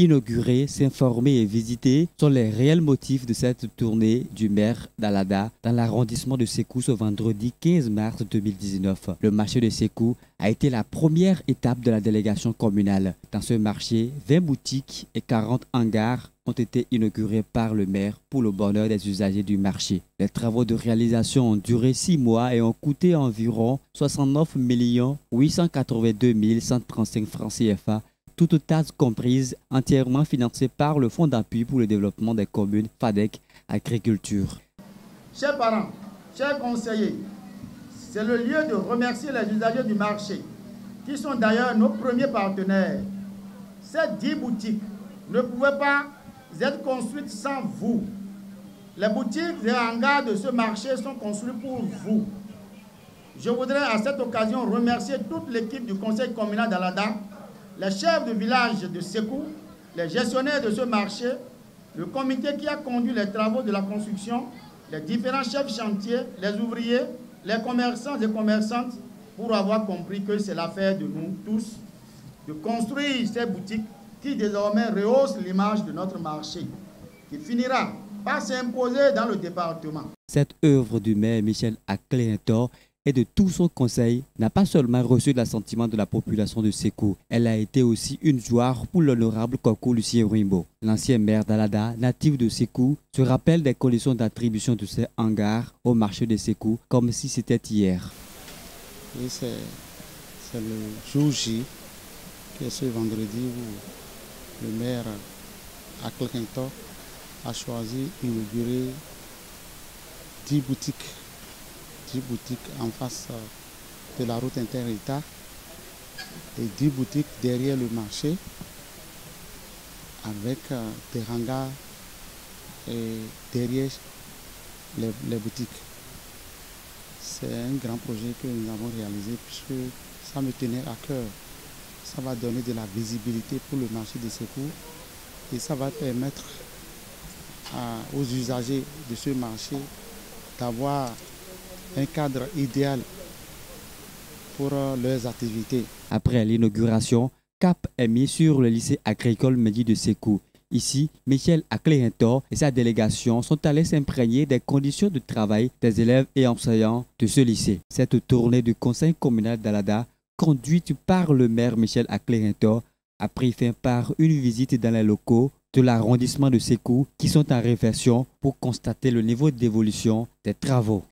Inaugurer, s'informer et visiter sont les réels motifs de cette tournée du maire d'Alada dans l'arrondissement de Sékou ce vendredi 15 mars 2019. Le marché de Sékou a été la première étape de la délégation communale. Dans ce marché, 20 boutiques et 40 hangars ont été inaugurés par le maire pour le bonheur des usagers du marché. Les travaux de réalisation ont duré 6 mois et ont coûté environ 69 882 135 francs CFA, toutes taxes comprises, entièrement financées par le Fonds d'appui pour le développement des communes FADEC Agriculture. Chers parents, chers conseillers, c'est le lieu de remercier les usagers du marché, qui sont d'ailleurs nos premiers partenaires. Ces 10 boutiques ne pouvaient pas être construites sans vous. Les boutiques et hangars de ce marché sont construits pour vous. Je voudrais à cette occasion remercier toute l'équipe du conseil communal d'Alada, les chefs de village de Sékou, les gestionnaires de ce marché, le comité qui a conduit les travaux de la construction, les différents chefs chantiers, les ouvriers, les commerçants et commerçantes, pour avoir compris que c'est l'affaire de nous tous de construire ces boutiques qui désormais rehaussent l'image de notre marché, qui finira par s'imposer dans le département. Cette œuvre du maire Michel Akle-Hentor et de tout son conseil n'a pas seulement reçu l'assentiment de la population de Sékou, elle a été aussi une joie pour l'honorable Koko Lucien Rimbo. L'ancien maire d'Alada, natif de Sékou, se rappelle des conditions d'attribution de ces hangars au marché de Sékou comme si c'était hier. Et c'est le jour J, qui est ce vendredi où le maire Akle-Hentor a choisi d'inaugurer 10 boutiques. 10 boutiques en face de la route inter-État et 10 boutiques derrière le marché avec des hangars et derrière les boutiques. C'est un grand projet que nous avons réalisé puisque ça me tenait à cœur. Ça va donner de la visibilité pour le marché de Sékou et ça va permettre aux usagers de ce marché d'avoir un cadre idéal pour leurs activités. Après l'inauguration, cap est mis sur le lycée agricole Medi de Sékou. Ici, Michel Akle-Hentor et sa délégation sont allés s'imprégner des conditions de travail des élèves et enseignants de ce lycée. Cette tournée du conseil communal d'Alada, conduite par le maire Michel Akle-Hentor, a pris fin par une visite dans les locaux de l'arrondissement de Sékou qui sont en réflexion pour constater le niveau d'évolution des travaux.